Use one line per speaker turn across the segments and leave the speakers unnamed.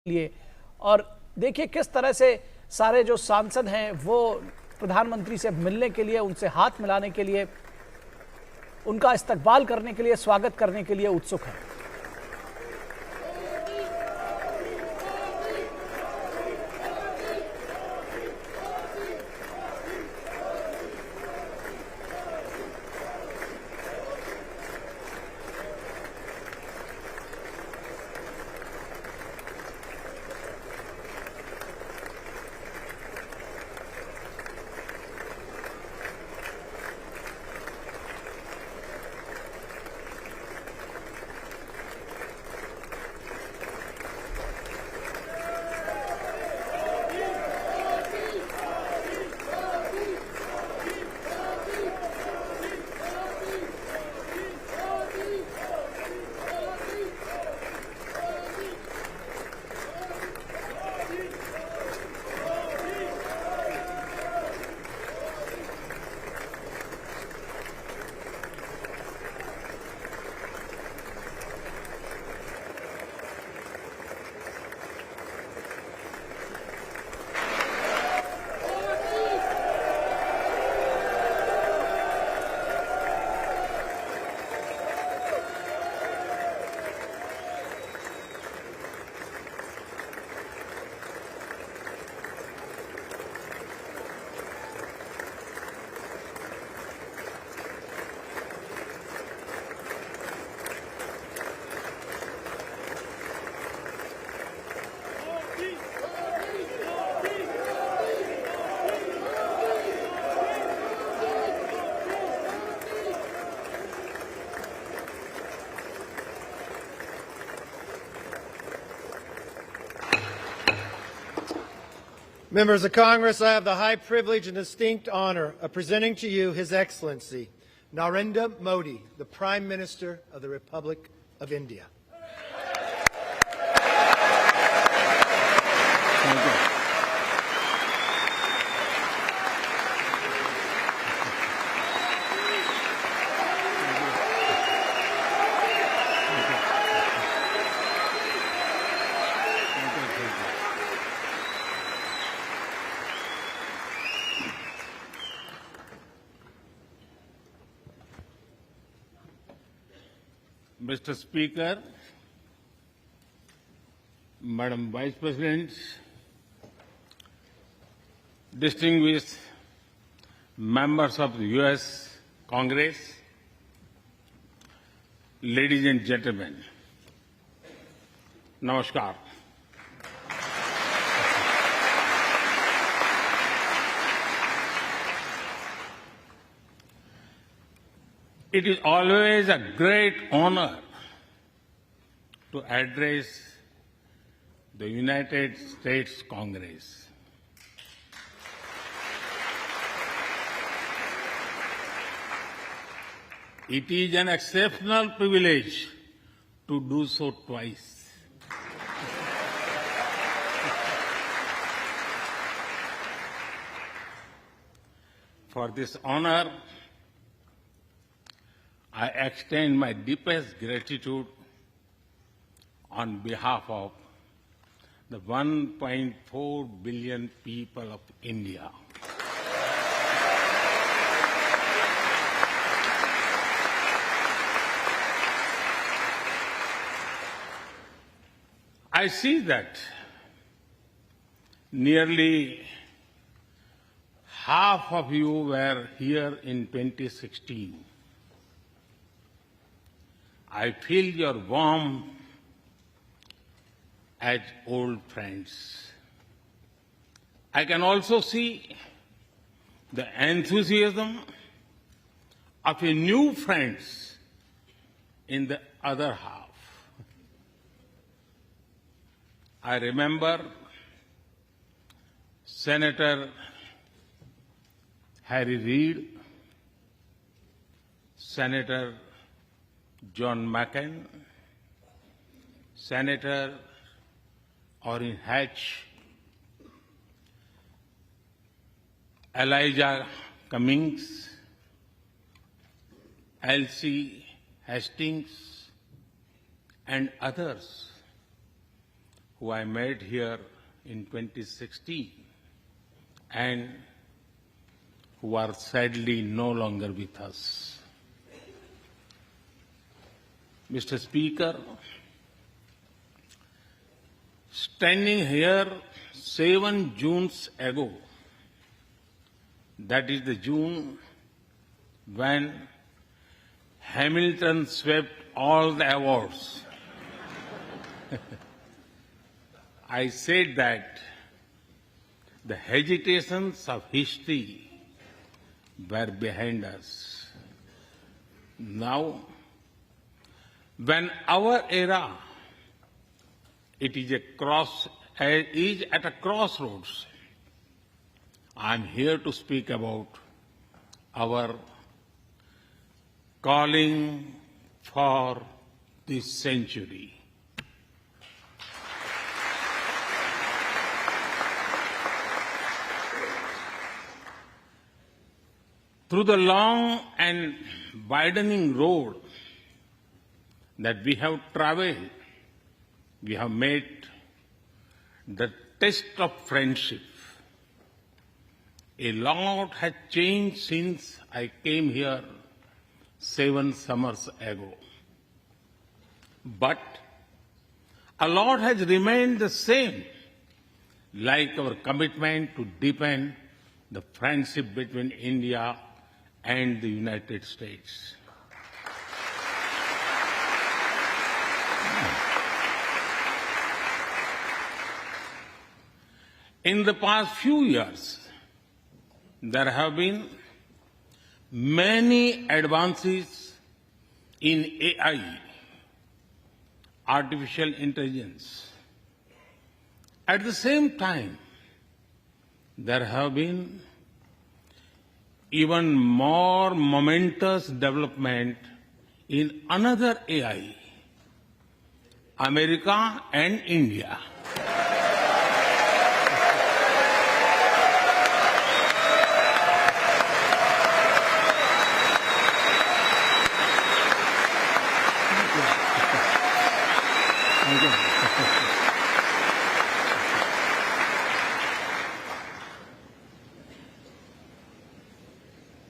लिए। और देखिए किस तरह से सारे जो सांसद हैं वो प्रधानमंत्री से मिलने के लिए, उनसे हाथ मिलाने के लिए, उनका इस्तकबाल करने के लिए, स्वागत करने के लिए उत्सुक हैं।
Members of Congress, I have the high privilege and distinct honor of presenting to you His Excellency Narendra Modi, the Prime Minister of the Republic of India.
Thank you. Mr. Speaker, Madam Vice President, distinguished members of the U.S. Congress, ladies and gentlemen, Namaskar. It is always a great honor to address the United States Congress. It is an exceptional privilege to do so twice. For this honor, I extend my deepest gratitude on behalf of the 1.4 billion people of India. I see that nearly half of you were here in 2016. I feel your warmth as old friends. I can also see the enthusiasm of your new friends in the other half. I remember Senator Harry Reid, Senator John McCain, Senator Orrin Hatch, Elijah Cummings, Elsie Hastings, and others who I met here in 2016 and who are sadly no longer with us. Mr. Speaker, standing here 7 Junes ago, that is the June when Hamilton swept all the awards, I said that the hesitations of history were behind us. Now, when our era is at a crossroads, I am here to speak about our calling for this century. Through the long and widening road that we have traveled, we have met the test of friendship. A lot has changed since I came here 7 summers ago. But a lot has remained the same, like our commitment to deepen the friendship between India and the United States. In the past few years, there have been many advances in AI, artificial intelligence. At the same time, there have been even more momentous development in another AI, America and India.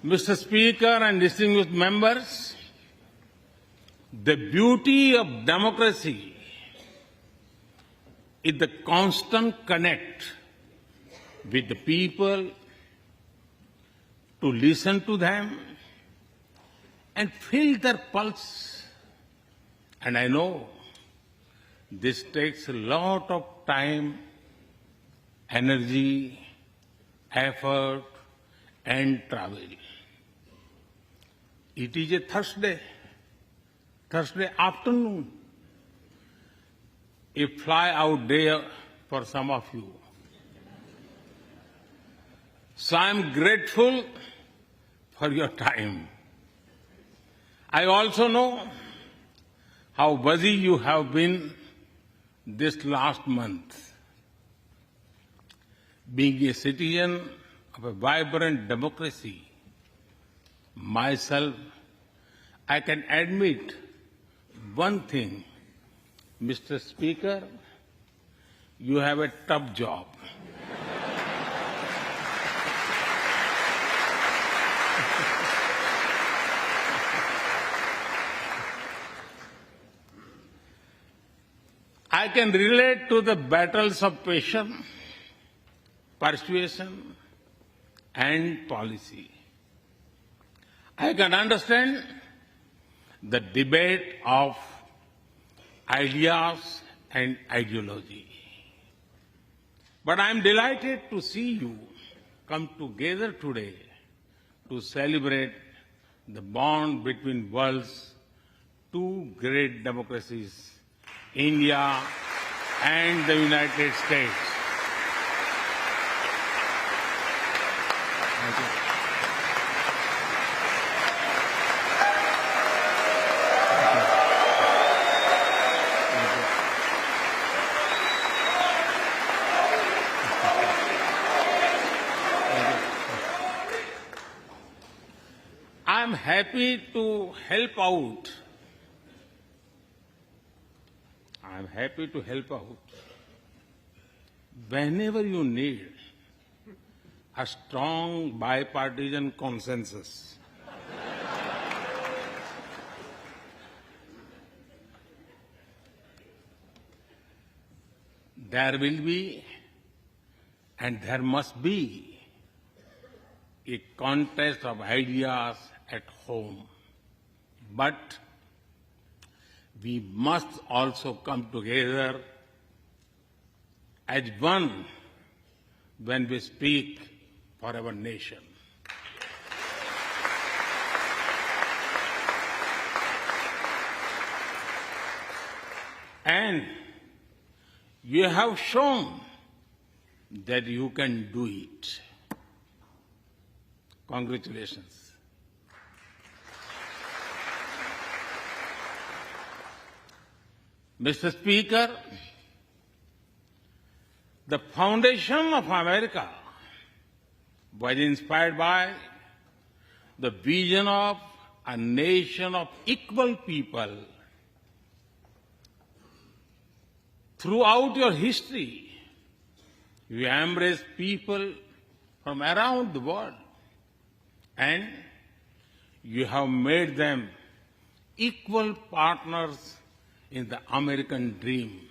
Mr. Speaker and distinguished members, the beauty of democracy is the constant connect with the people, to listen to them and feel their pulse. And I know this takes a lot of time, energy, effort, and travel. It is a Thursday afternoon, a fly-out day for some of you. So I am grateful for your time. I also know how busy you have been this last month. Being a citizen of a vibrant democracy, myself, I can admit one thing, Mr. Speaker, you have a tough job. I can relate to the battles of patience, persuasion, and policy. I can understand the debate of ideas and ideology. But I am delighted to see you come together today to celebrate the bond between world's two great democracies, India and the United States. Thank you. I'm happy to help out. whenever you need a strong bipartisan consensus, there will be and there must be a contest of ideas at home. But we must also come together as one when we speak for our nation. And you have shown that you can do it. Congratulations. Mr. Speaker, the foundation of America was inspired by the vision of a nation of equal people. Throughout your history, you embraced people from around the world, and you have made them equal partners in the American dream.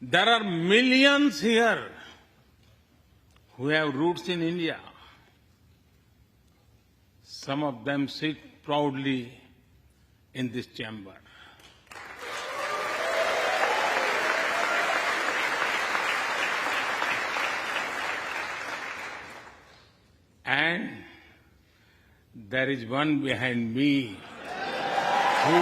There are millions here who have roots in India. Some of them sit proudly in this chamber. And there is one behind me who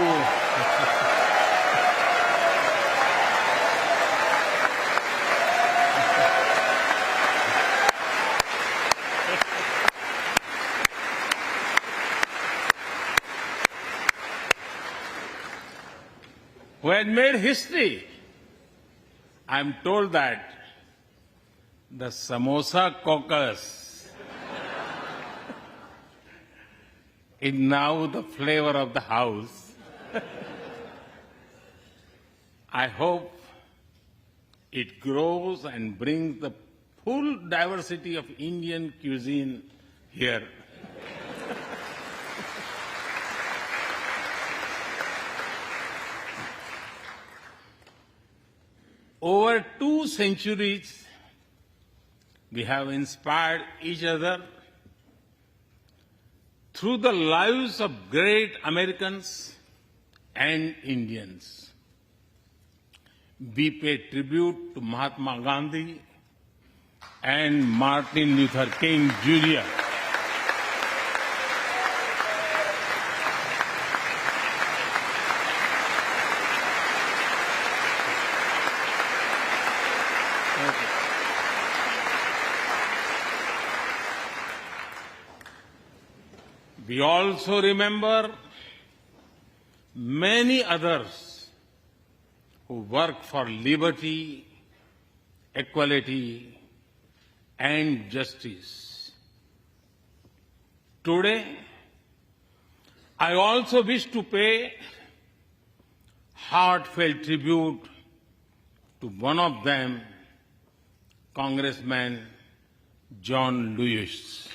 had made history. I'm told that the Samosa Caucus is now the flavor of the house. I hope it grows and brings the full diversity of Indian cuisine here. Over 2 centuries, we have inspired each other through the lives of great Americans and Indians. We pay tribute to Mahatma Gandhi and Martin Luther King Jr. We also remember many others who work for liberty, equality, and justice. Today, I also wish to pay heartfelt tribute to one of them, Congressman John Lewis.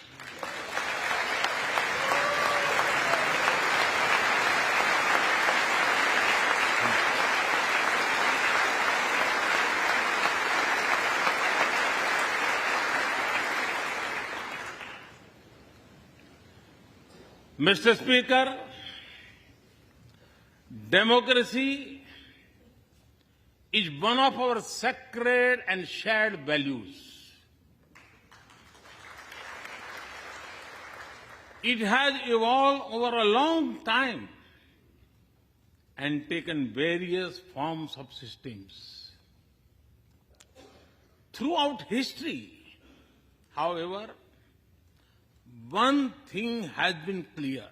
Mr. Speaker, democracy is one of our sacred and shared values. It has evolved over a long time and taken various forms of systems. Throughout history, however, one thing has been clear.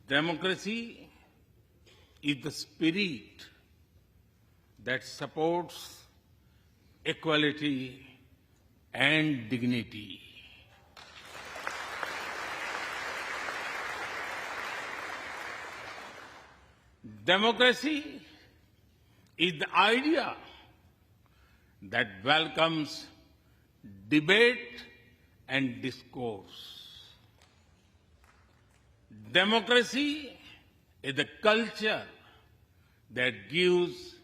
Democracy is the spirit that supports equality and dignity. Democracy is the idea that welcomes debate and discourse. Democracy is the culture that gives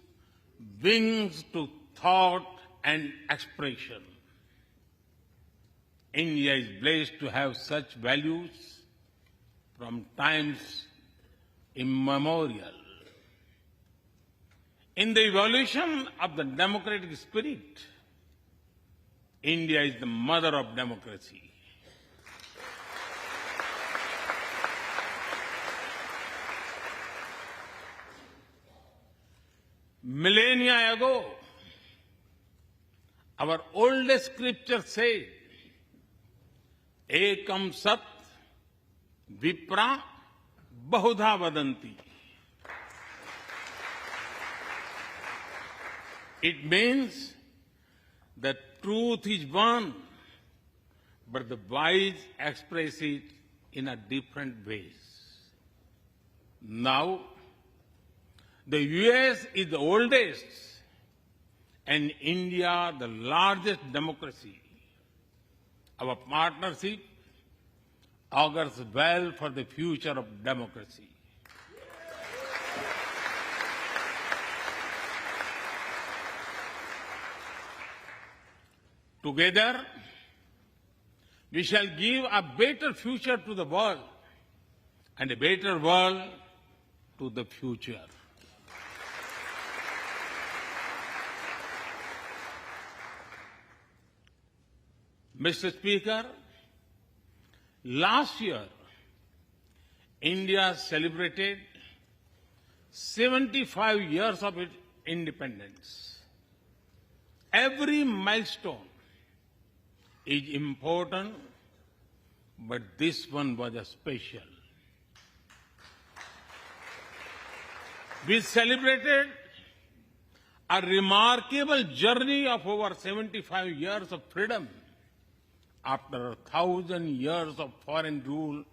wings to thought and expression. India is blessed to have such values from times immemorial. In the evolution of the democratic spirit, India is the mother of democracy. Millennia ago, our oldest scripture said, Ekam Sat Vipra Bahudha Vadanti. It means that truth is one, but the wise express it in a different ways. Now, the US is the oldest and India the largest democracy. Our partnership augurs well for the future of democracy. Together, we shall give a better future to the world and a better world to the future. Mr. Speaker, last year, India celebrated 75 years of its independence. Every milestone is important, but this one was a special. We celebrated a remarkable journey of over 75 years of freedom after 1,000 years of foreign rule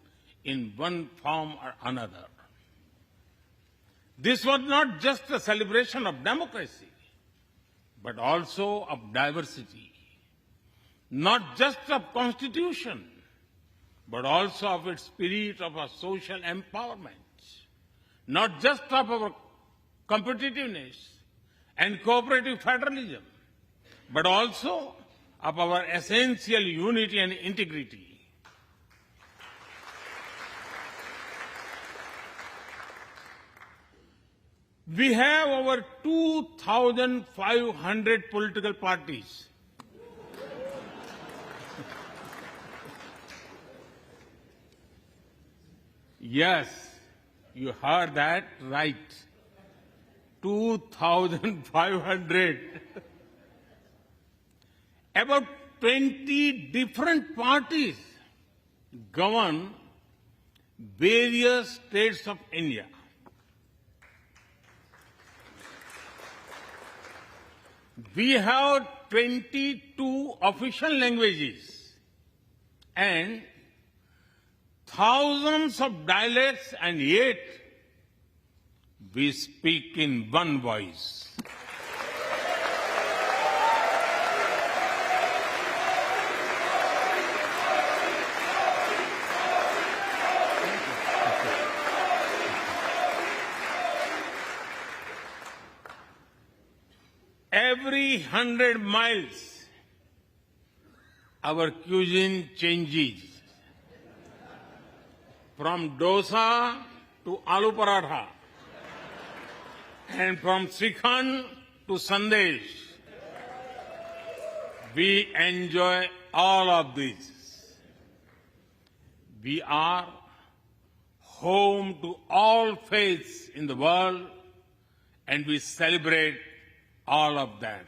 in one form or another. This was not just a celebration of democracy, but also of diversity. Not just of constitution, but also of its spirit of a social empowerment. Not just of our competitiveness and cooperative federalism, but also of our essential unity and integrity. We have over 2,500 political parties. Yes, you heard that right. 2,500. About 20 different parties govern various states of India. We have 22 official languages and thousands of dialects, and yet we speak in one voice. Every 100 miles, our cuisine changes. From dosa to aloo paratha, and from Srikhand to Sandesh. We enjoy all of this. We are home to all faiths in the world, and we celebrate all of them.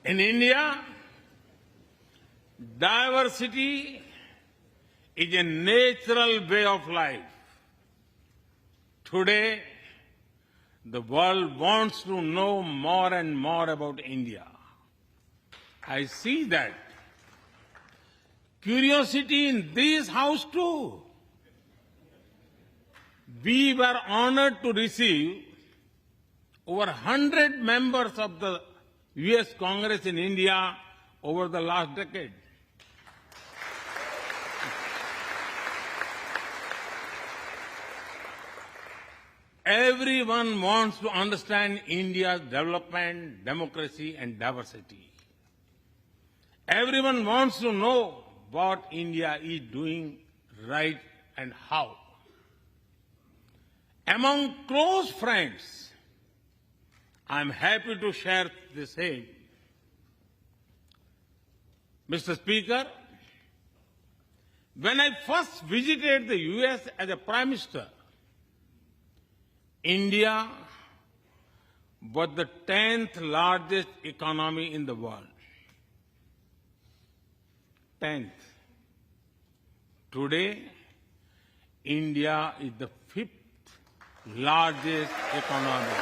In India, diversity is a natural way of life. Today, the world wants to know more and more about India. I see that curiosity in this house too. We were honored to receive over 100 members of the U.S. Congress in India over the last decade. Everyone wants to understand India's development, democracy, and diversity. Everyone wants to know what India is doing right and how. Among close friends, I'm happy to share the same. Mr. Speaker, when I first visited the U.S. as a Prime Minister, India was the 10th largest economy in the world. 10th. Today, India is the 5th largest economy.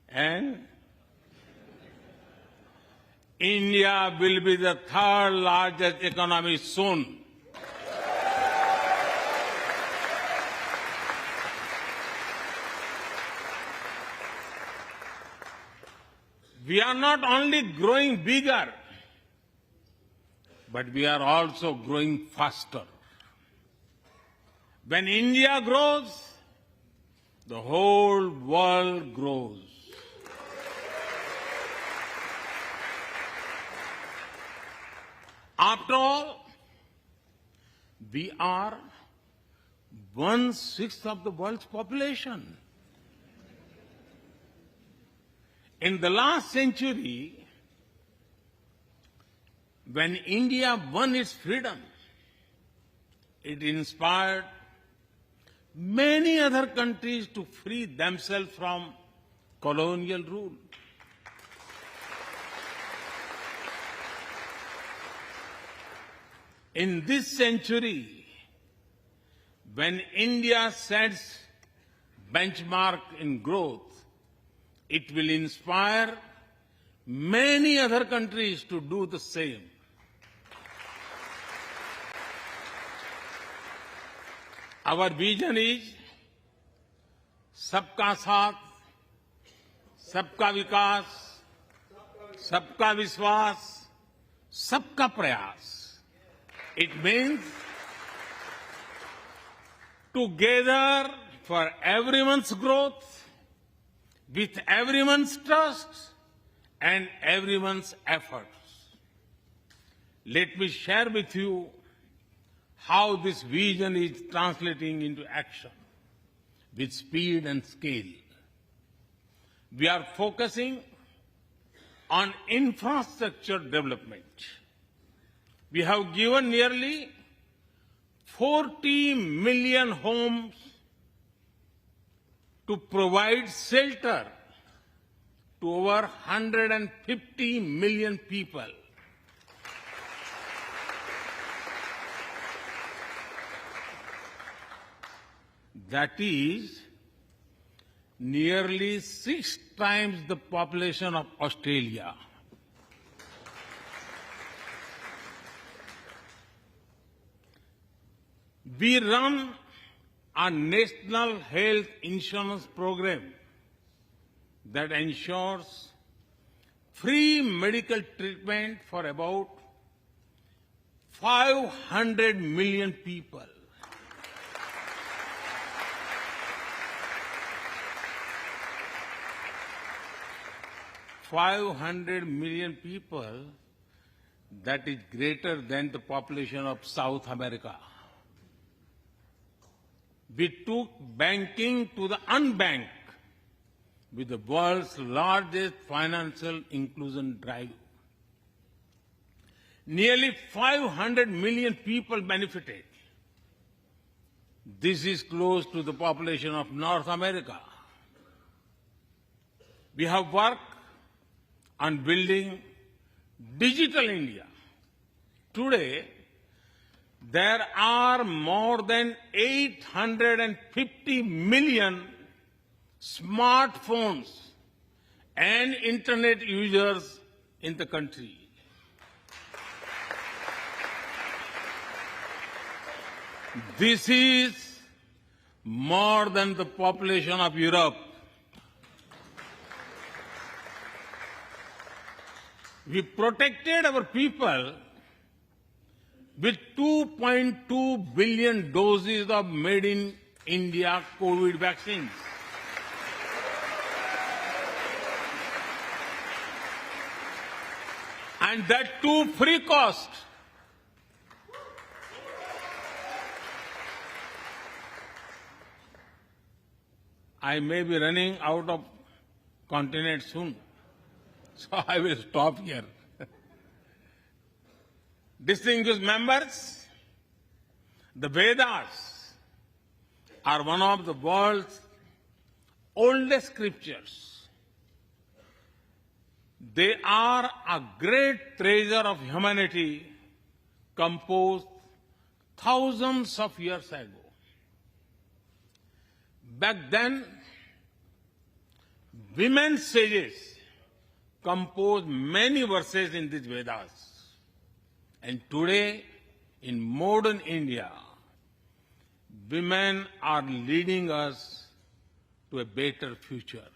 And India will be the 3rd largest economy soon. We are not only growing bigger, but we are also growing faster. When India grows, the whole world grows. After all, we are 1/6 of the world's population. In the last century, when India won its freedom, it inspired many other countries to free themselves from colonial rule. In this century, when India sets benchmark in growth, it will inspire many other countries to do the same. Our vision is सबका साथ, सबका विकास, सबका विश्वास, सबका प्रयास. It means together for everyone's growth, with everyone's trust and everyone's efforts. Let me share with you how this vision is translating into action with speed and scale. We are focusing on infrastructure development. We have given nearly 40 million homes to provide shelter to over 150 million people. That is nearly 6 times the population of Australia. We run a national health insurance program that ensures free medical treatment for about 500 million people. $500 million people, that is greater than the population of South America. We took banking to the unbanked with the world's largest financial inclusion drive. Nearly 500 million people benefited. This is close to the population of North America. We have worked on building digital India. Today, there are more than 850 million smartphones and internet users in the country. This is more than the population of Europe. We protected our people with 2.2 billion doses of made in India COVID vaccines. And that too free cost. I may be running out of continent soon, so I will stop here. Distinguished members, the Vedas are one of the world's oldest scriptures. They are a great treasure of humanity composed thousands of years ago. Back then, women sages composed many verses in these Vedas. And today, in modern India, women are leading us to a better future.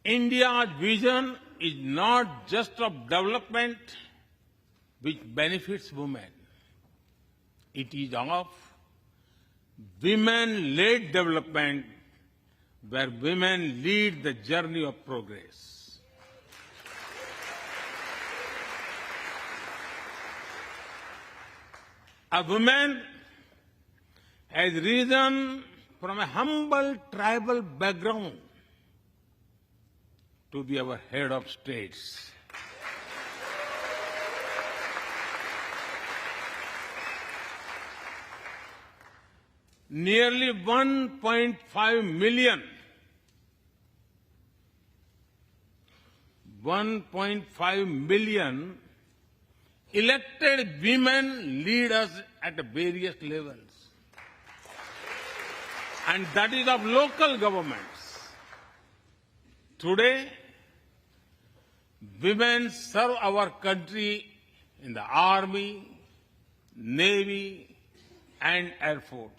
India's vision is not just of development which benefits women. It is of women-led development where women lead the journey of progress. A woman has risen from a humble tribal background to be our head of states. Nearly 1.5 million elected women lead us at various levels. And that is of local governments. Today, women serve our country in the Army, Navy, and Air Force.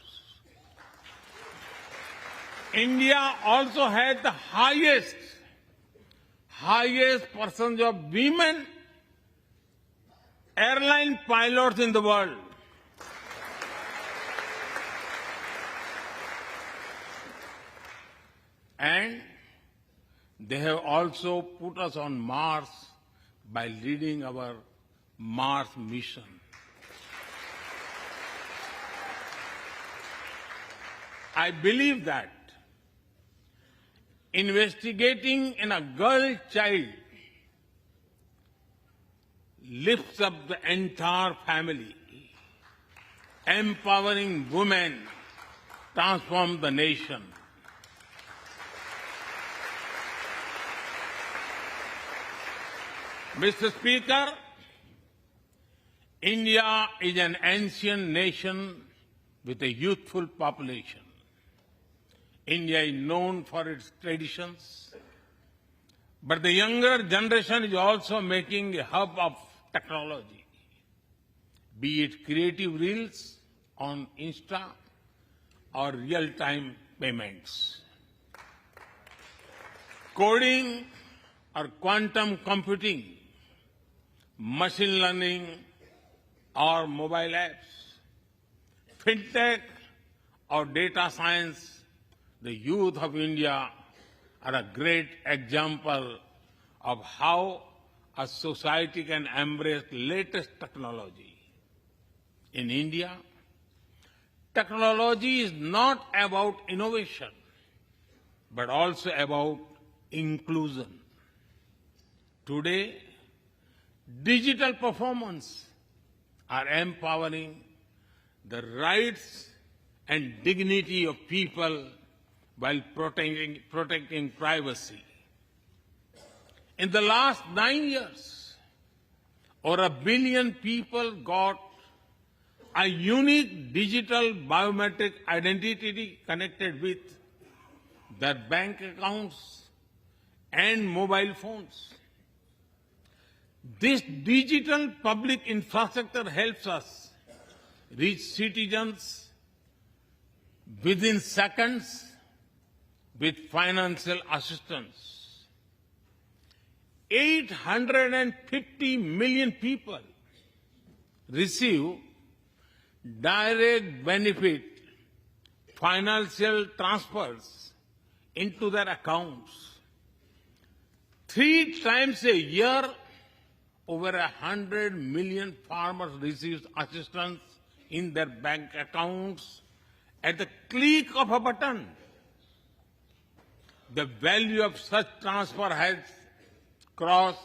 India also has the highest percentage of women airline pilots in the world. And they have also put us on Mars by leading our Mars mission. I believe that investigating in a girl child lifts up the entire family. Empowering women transforms the nation. Mr. Speaker, India is an ancient nation with a youthful population. India is known for its traditions, but the younger generation is also making a hub of technology, be it creative reels on Insta or real-time payments. Coding or quantum computing, machine learning or mobile apps, fintech or data science, the youth of India are a great example of how a society can embrace latest technology. In India, technology is not about innovation. but also about inclusion. Today, digital performance are empowering the rights and dignity of people while protecting privacy. In the last 9 years, over 1 billion people got a unique digital biometric identity connected with their bank accounts and mobile phones. This digital public infrastructure helps us reach citizens within seconds with financial assistance. 850 million people receive direct benefit financial transfers into their accounts. 3 times a year, over 100 million farmers receive assistance in their bank accounts at the click of a button. The value of such transfer has crossed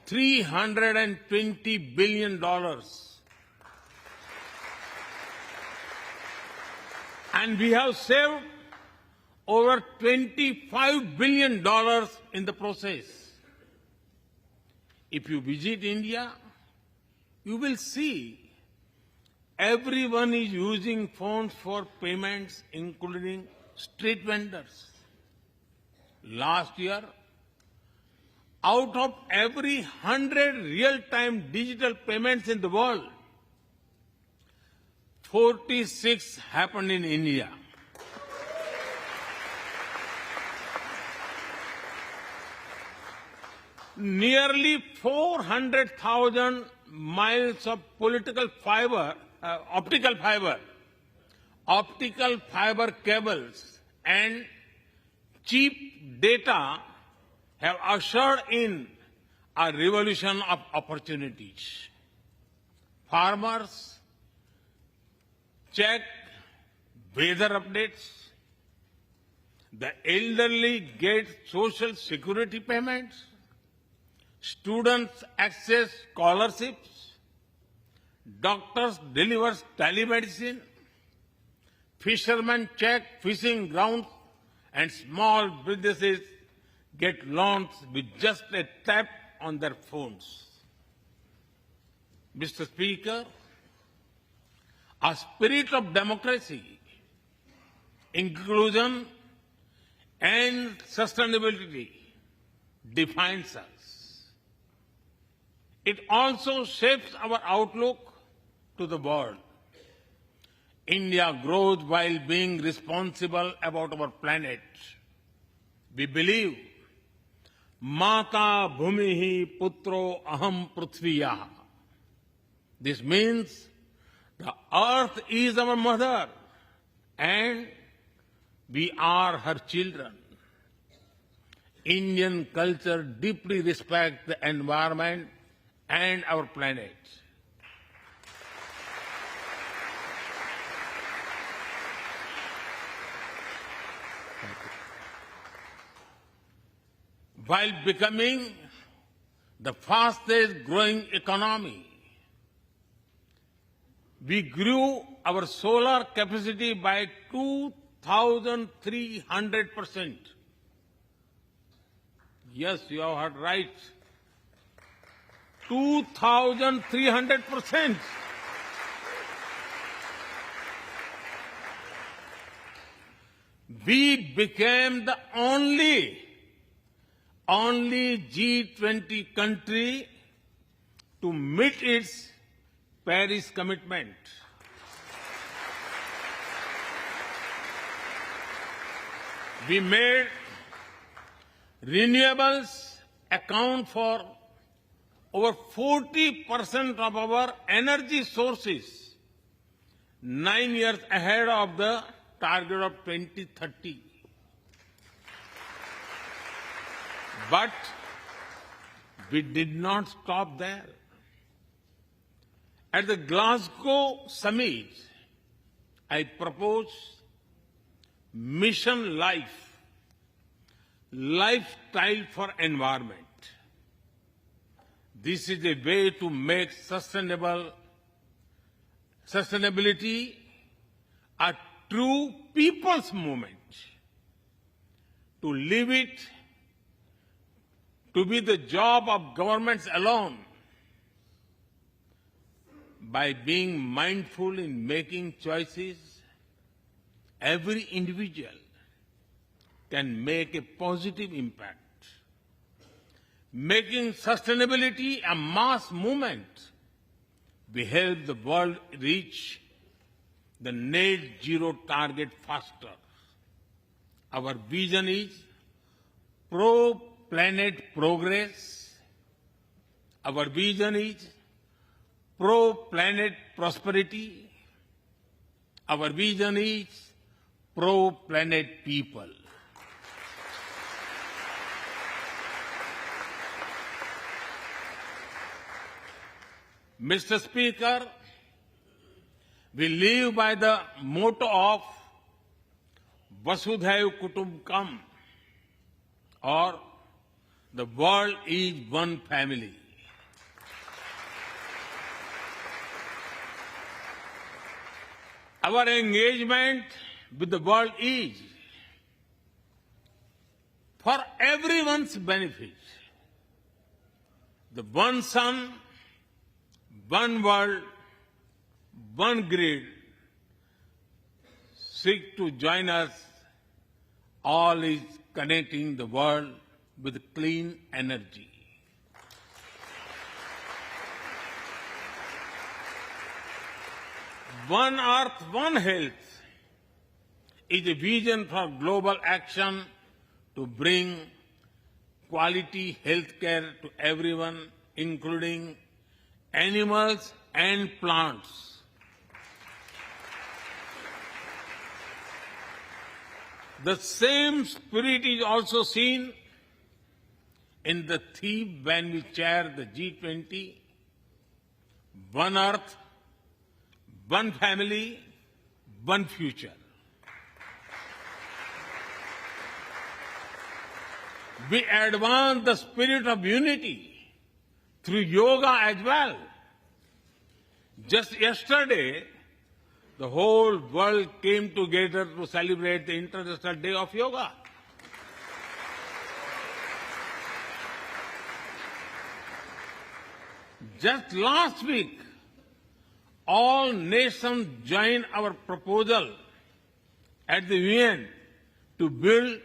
$320 billion. And we have saved over $25 billion in the process. If you visit India, you will see everyone is using phones for payments, including street vendors. Last year, out of every 100 real-time digital payments in the world, 46 happened in India. Nearly 400,000 miles of optical fiber cables, and cheap data have ushered in a revolution of opportunities. Farmers check weather updates. The elderly get social security payments. Students access scholarships. Doctors deliver telemedicine. Fishermen check fishing grounds, and small businesses get loans with just a tap on their phones. Mr. Speaker, a spirit of democracy, inclusion, and sustainability defines us. It also shapes our outlook to the world. India grows while being responsible about our planet. We believe, Mata Bhumihi Putro Aham Prithviya. This means the earth is our mother and we are her children. Indian culture deeply respects the environment and our planet. While becoming the fastest growing economy, we grew our solar capacity by 2,300%. Yes, you have heard right. 2,300%. We became the only G20 country to meet its Paris commitment. We made renewables account for over 40% of our energy sources, 9 years ahead of the target of 2030. But we did not stop there. At the Glasgow summit, I proposed Mission Life, lifestyle for environment. This is a way to make sustainability a true people's movement. To leave it to be the job of governments alone, by being mindful in making choices, every individual can make a positive impact. Making sustainability a mass movement, we help the world reach the net zero target faster. Our vision is pro-planet progress. Our vision is pro-planet prosperity. Our vision is pro-planet people. Mr. Speaker, we live by the motto of Vasudhaiv Kutumbakam, or the world is one family. Our engagement with the world is for everyone's benefit. The one sun, one world, one grid seek to join us. All is connecting the world with clean energy. One Earth, One Health is a vision for global action to bring quality health care to everyone, including animals and plants. The same spirit is also seen in the theme when we chair the G20, One Earth, One Family, One Future. We advance the spirit of unity through yoga as well. Just yesterday, the whole world came together to celebrate the International Day of Yoga. Just last week, all nations joined our proposal at the UN to build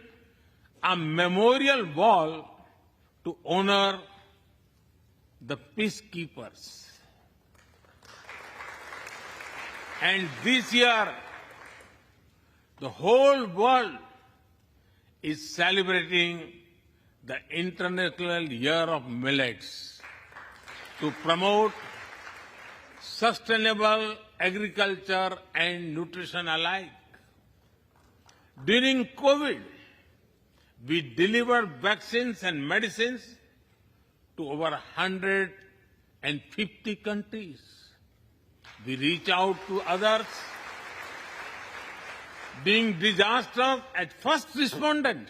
a memorial wall to honor the peacekeepers. And this year, the whole world is celebrating the International Year of Millets to promote sustainable agriculture and nutrition alike. During COVID, we delivered vaccines and medicines to over 150 countries. We reach out to others, being disasters as first responders,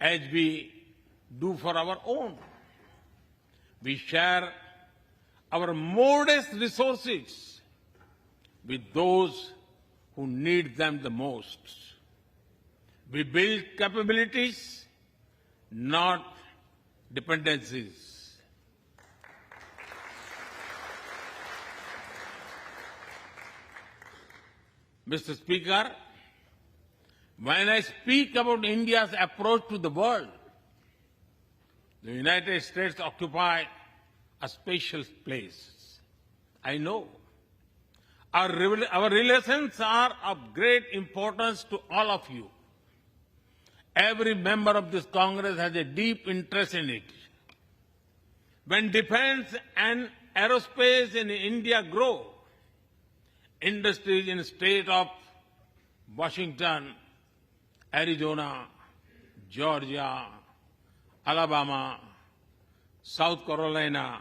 as we do for our own. We share our modest resources with those who need them the most. We build capabilities, not dependencies. Mr. Speaker, when I speak about India's approach to the world, the United States occupy a special place. I know. Our relations are of great importance to all of you. Every member of this Congress has a deep interest in it. When defense and aerospace in India grow, industries in the state of Washington, Arizona, Georgia, Alabama, South Carolina,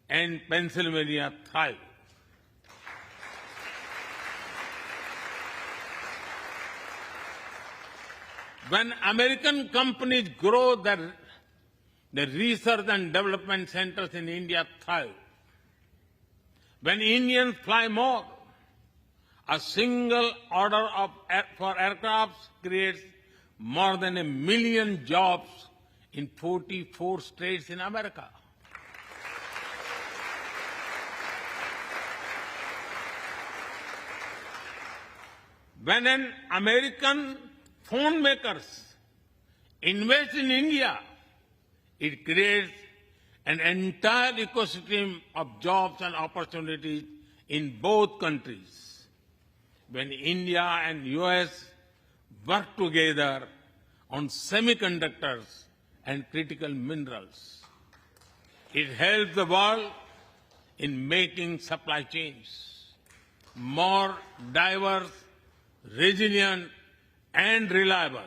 and Pennsylvania thrive. When American companies grow, their research and development centers in India thrive. When Indians fly more, a single order for aircrafts creates more than 1 million jobs in 44 states in America. When an American phone makers invest in India, it creates an entire ecosystem of jobs and opportunities in both countries. When India and US work together on semiconductors and critical minerals, it helps the world in making supply chains more diverse, resilient, and reliable.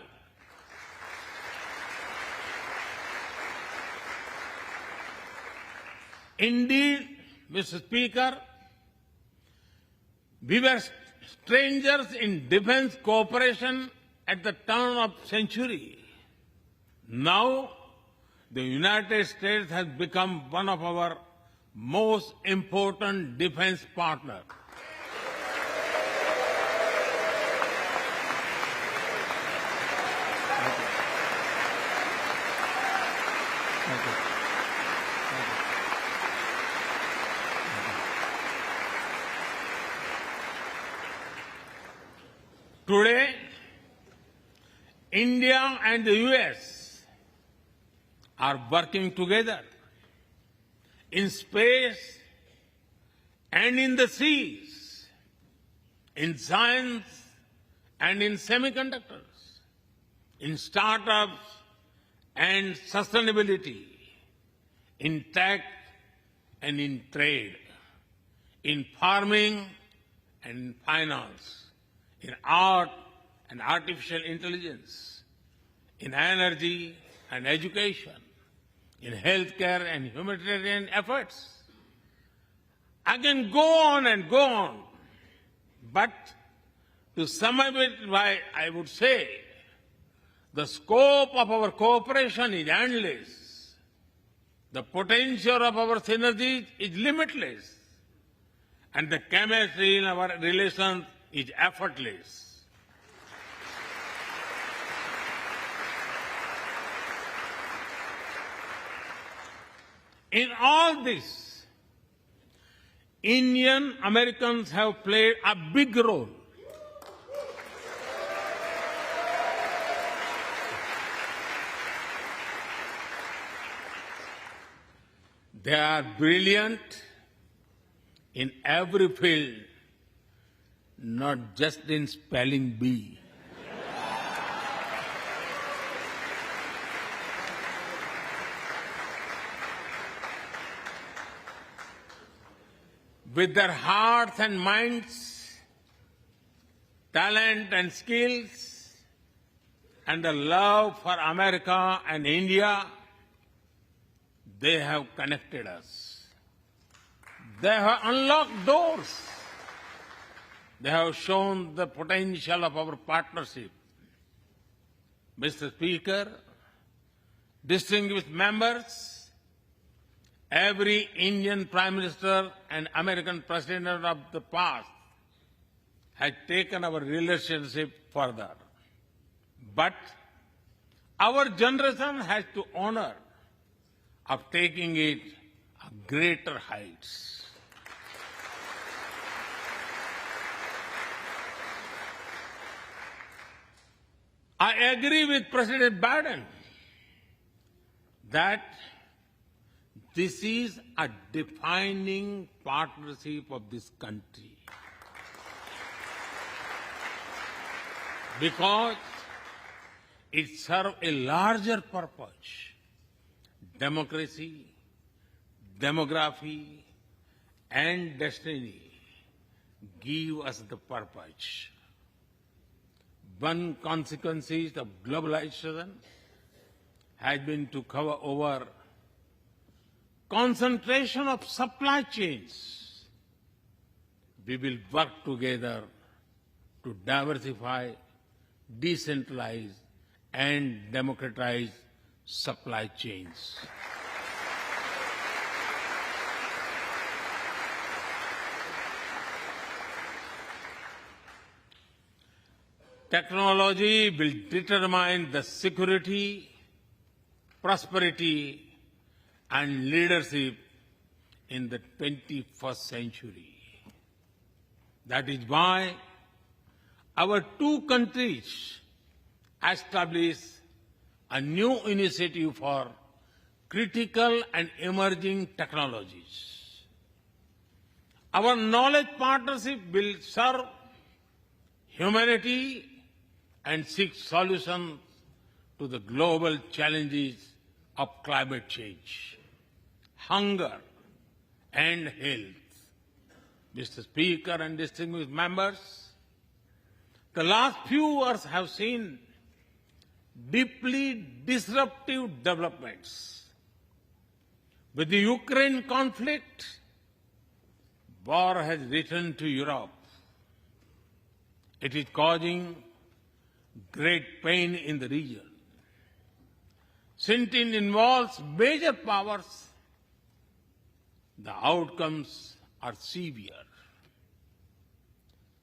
Indeed, Mr. Speaker, we were strangers in defense cooperation at the turn of the century. Now, the United States has become one of our most important defense partners. Today, India and the US are working together in space and in the seas, in science and in semiconductors, in startups and sustainability, in tech and in trade, in farming and finance, in art and artificial intelligence, in energy and education, in healthcare and humanitarian efforts. I can go on and go on, but to sum up it, I would say the scope of our cooperation is endless. The potential of our synergies is limitless, and the chemistry in our relations is effortless. In all this, Indian Americans have played a big role. They are brilliant in every field, not just in spelling bee. With their hearts and minds, talent and skills, and the love for America and India, they have connected us. They have unlocked doors. They have shown the potential of our partnership. Mr. Speaker, distinguished members, every Indian Prime Minister and American President of the past has taken our relationship further. But our generation has to honor of taking it to greater heights. I agree with President Biden that this is a defining partnership of this country, because it serves a larger purpose: democracy, demography, and destiny give us the purpose. One consequence of globalization has been to cover over concentration of supply chains. We will work together to diversify, decentralize, and democratize supply chains. Technology will determine the security, prosperity, and leadership in the 21st century. That is why our two countries established a new initiative for critical and emerging technologies. Our knowledge partnership will serve humanity and seek solutions to the global challenges of climate change, hunger, and health. Mr. Speaker and distinguished members, the last few years have seen deeply disruptive developments. With the Ukraine conflict, war has returned to Europe. It is causing great pain in the region. Since it involves major powers, the outcomes are severe.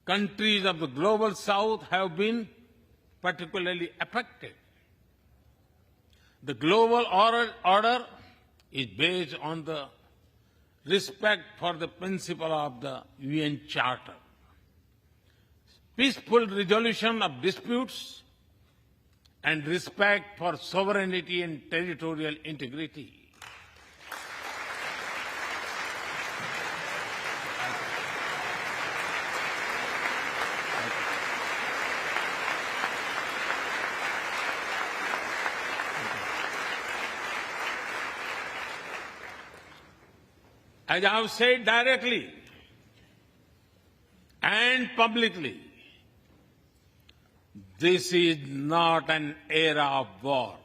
Countries of the global south have been particularly affected. The global order is based on the respect for the principle of the UN Charter, peaceful resolution of disputes, and respect for sovereignty and territorial integrity. As I have said directly and publicly, this is not an era of war.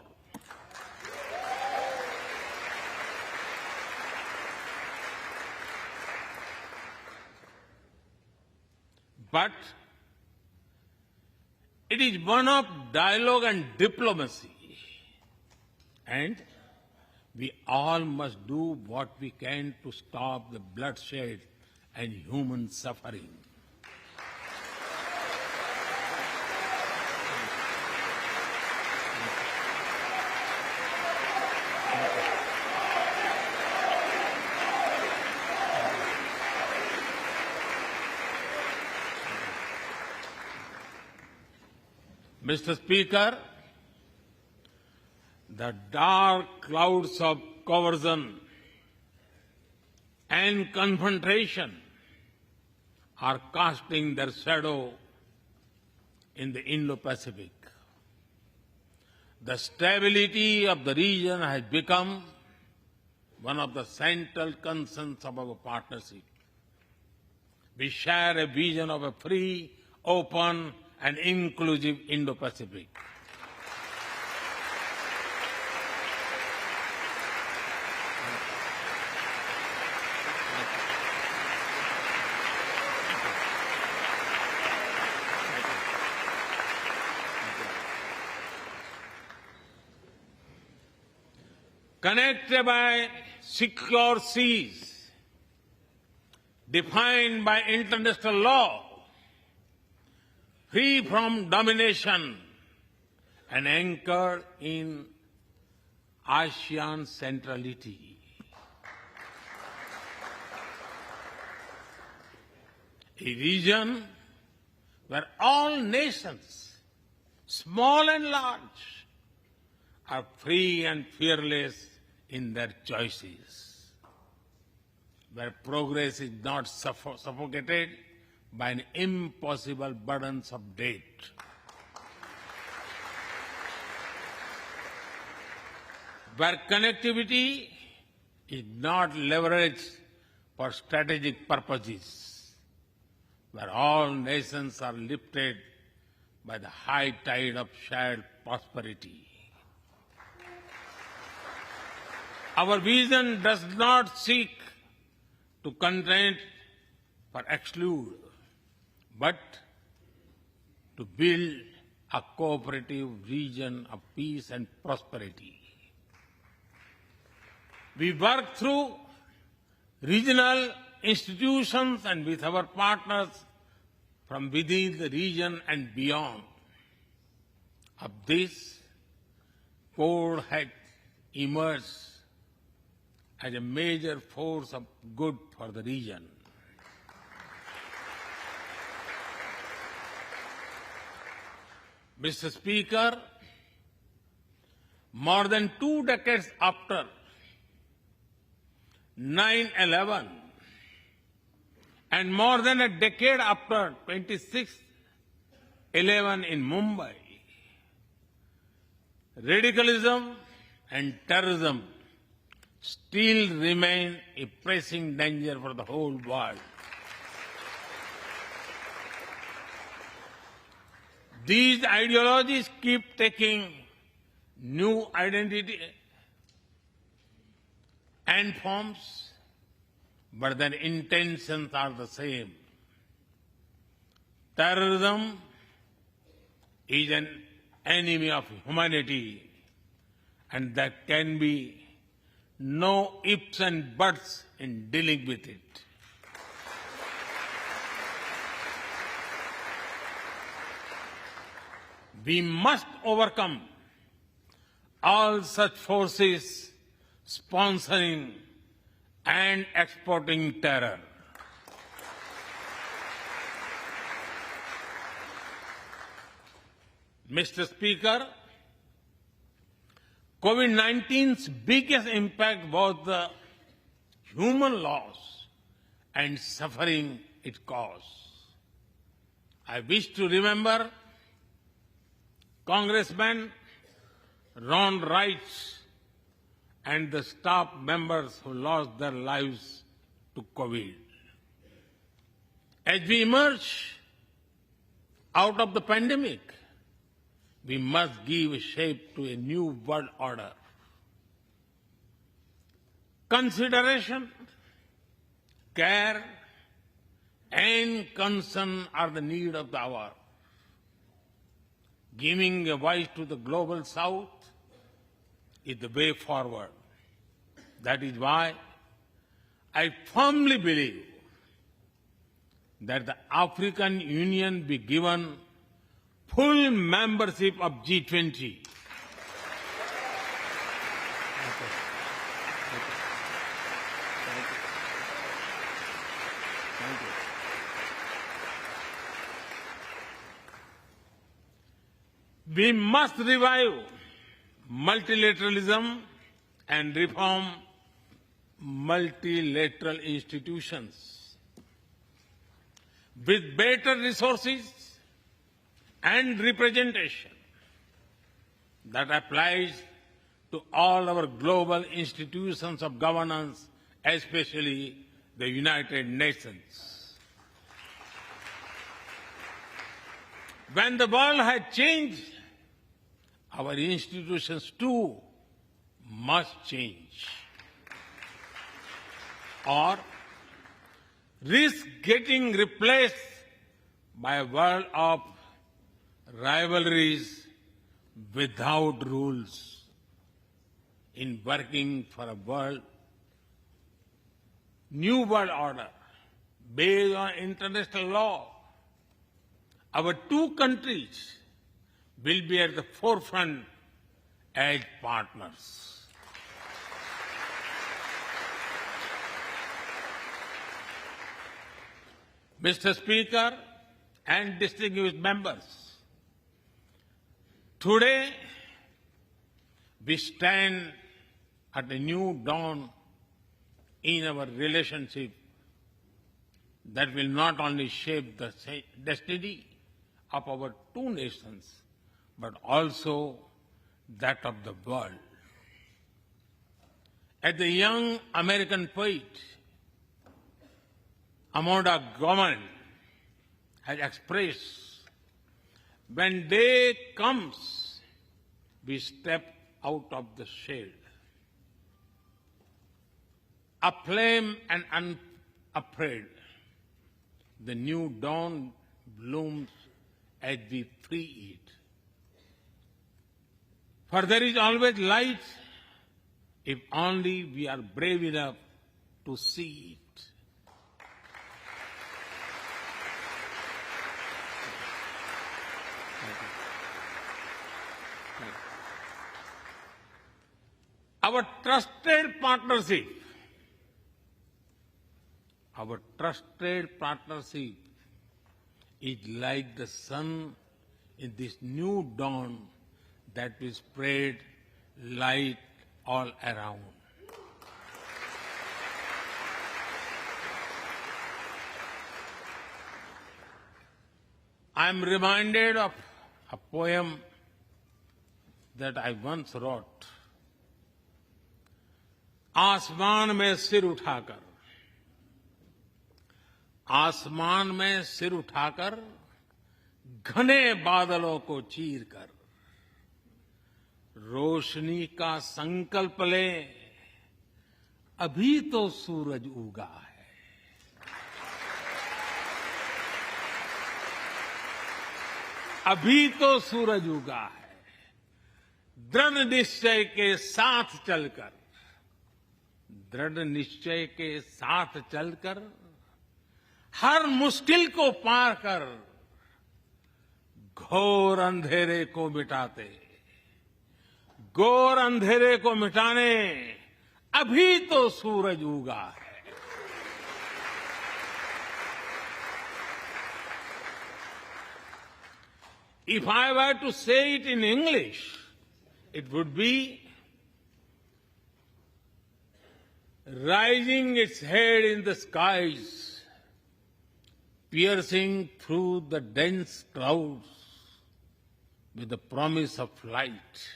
But it is one of dialogue and diplomacy. And we all must do what we can to stop the bloodshed and human suffering. Mr. Speaker, the dark clouds of coercion and confrontation are casting their shadow in the Indo-Pacific. The stability of the region has become one of the central concerns of our partnership. We share a vision of a free, open, and inclusive Indo-Pacific. Connected by secure seas, defined by international law, free from domination, and anchored in ASEAN centrality. A region where all nations, small and large, are free and fearless in their choices, where progress is not suffocated by an impossible burdens of debt. Where connectivity is not leveraged for strategic purposes, where all nations are lifted by the high tide of shared prosperity. Our vision does not seek to contain or exclude, but to build a cooperative region of peace and prosperity. We work through regional institutions and with our partners from within the region and beyond. Of this, Quad has emerged as a major force of good for the region. Mr. Speaker, more than 2 decades after 9/11 and more than a decade after 26/11 in Mumbai, radicalism and terrorism still remain a pressing danger for the whole world. These ideologies keep taking new identity and forms, but their intentions are the same. Terrorism is an enemy of humanity, and there can be no ifs and buts in dealing with it. We must overcome all such forces sponsoring and exporting terror. Mr. Speaker, COVID-19's biggest impact was the human loss and suffering it caused. I wish to remember Congressman Ron Wright and the staff members who lost their lives to COVID. As we emerge out of the pandemic, we must give shape to a new world order. Consideration, care, and concern are the need of the hour. Giving a voice to the global south is the way forward. That is why I firmly believe that the African Union be given full membership of G20. We must revive multilateralism and reform multilateral institutions. With better resources and representation that applies to all our global institutions of governance, especially the United Nations. When the world has changed, our institutions too must change, or risk getting replaced by a world of rivalries without rules. In working for a new world order based on international law, our two countries will be at the forefront as partners. Mr. Speaker and distinguished members, today we stand at a new dawn in our relationship that will not only shape the destiny of our two nations, but also that of the world. As the young American poet Amanda Gorman has expressed, when day comes, we step out of the shade. Aflame and unafraid, the new dawn blooms as we free it. For there is always light if only we are brave enough to see it. Our trusted partnership is like the sun in this new dawn that will spread light all around. I am reminded of a poem that I once wrote. आसमान में सिर उठाकर, आसमान में सिर उठाकर, घने बादलों को चीरकर, रोशनी का संकल्प ले, अभी तो सूरज उगा है। अभी तो सूरज उगा है। दृढ़ निश्चय के साथ चलकर, दृढ़ निश्चय के साथ चलकर, हर मुश्किल को पार कर, घोर अंधेरे को मिटाते, घोर अंधेरे को मिटाने अभी तो सूरज उगा है। If I were to say it in English, it would be rising its head in the skies, piercing through the dense clouds with the promise of light.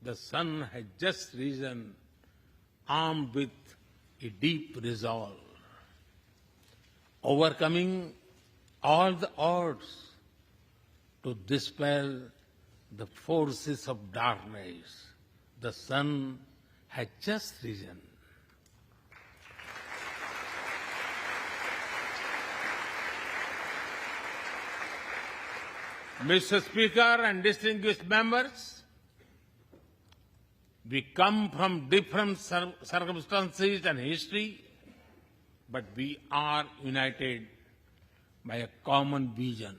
The sun has just risen, armed with a deep resolve, overcoming all the odds to dispel the forces of darkness. The sun has just risen. Mr. Speaker and distinguished members, we come from different circumstances and history, but we are united by a common vision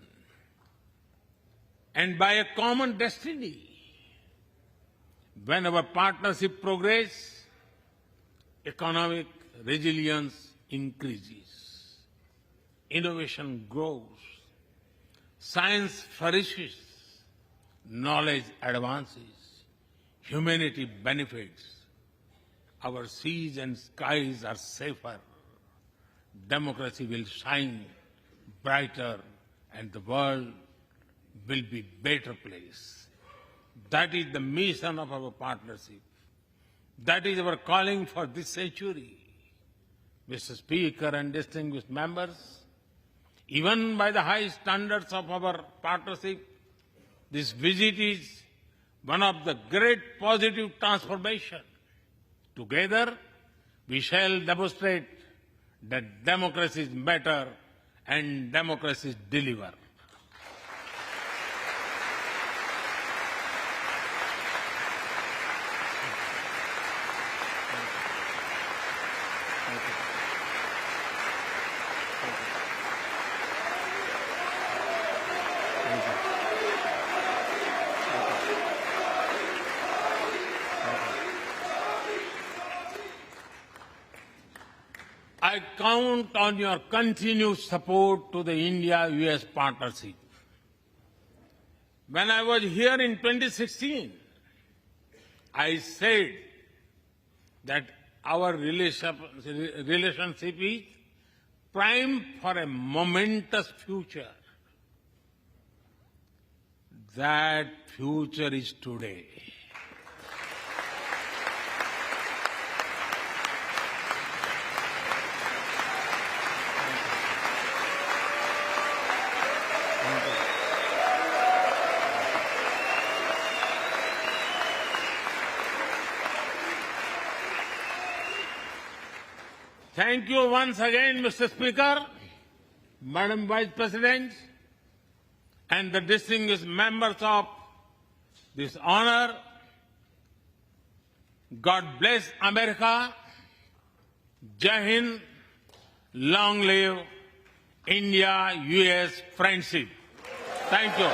and by a common destiny. When our partnership progresses, economic resilience increases, innovation grows, science flourishes, knowledge advances, humanity benefits, our seas and skies are safer, democracy will shine brighter, and the world will be a better place. That is the mission of our partnership. That is our calling for this century. Mr. Speaker and distinguished members, even by the high standards of our partnership, this visit is one of the great positive transformations. Together, we shall demonstrate that democracies matter and democracies deliver. I count on your continued support to the India-US partnership. When I was here in 2016, I said that our relationship is primed for a momentous future. That future is today. Thank you once again, Mr. Speaker, Madam Vice President, and the distinguished members of this honor. God bless America. Jai Hind. Long live India-US friendship. Thank you.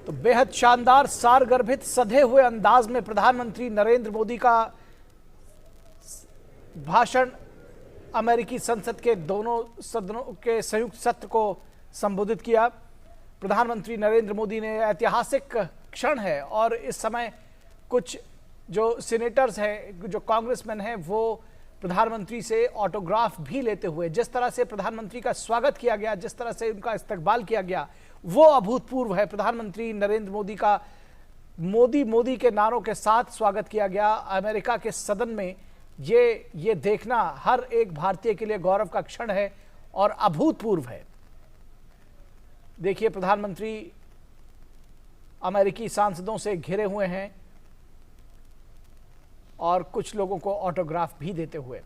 तो बेहद शानदार, सारगर्भित, सधे हुए अंदाज में प्रधानमंत्री नरेंद्र मोदी का भाषण अमेरिकी संसद के दोनों सदनों के संयुक्त सत्र को संबोधित किया। प्रधानमंत्री नरेंद्र मोदी ने ऐतिहासिक क्षण है और इस समय कुछ जो सीनेटर्स हैं, जो कांग्रेसमैन हैं, वो प्रधानमंत्री से ऑटोग्राफ भी लेते हुए, जिस तरह से प्रधानमंत्री का स्वागत किया गया, जिस तरह से उनका इस्तकबाल किया गया, वो अभूतपूर्व है। प्रधानमंत्री नरेंद्र मोदी का मोदी के नारों के साथ स्वागत किया गया अमेरिका के सदन में। ये देखना हर एक भारतीय के लिए गौरव का क्षण है और अभूतपूर्व है। देखिए, प्रधानमंत्री अमेरिकी सांसदों से घिरे हुए हैं और कुछ लोगों को ऑटोग्राफ भी देते हुए।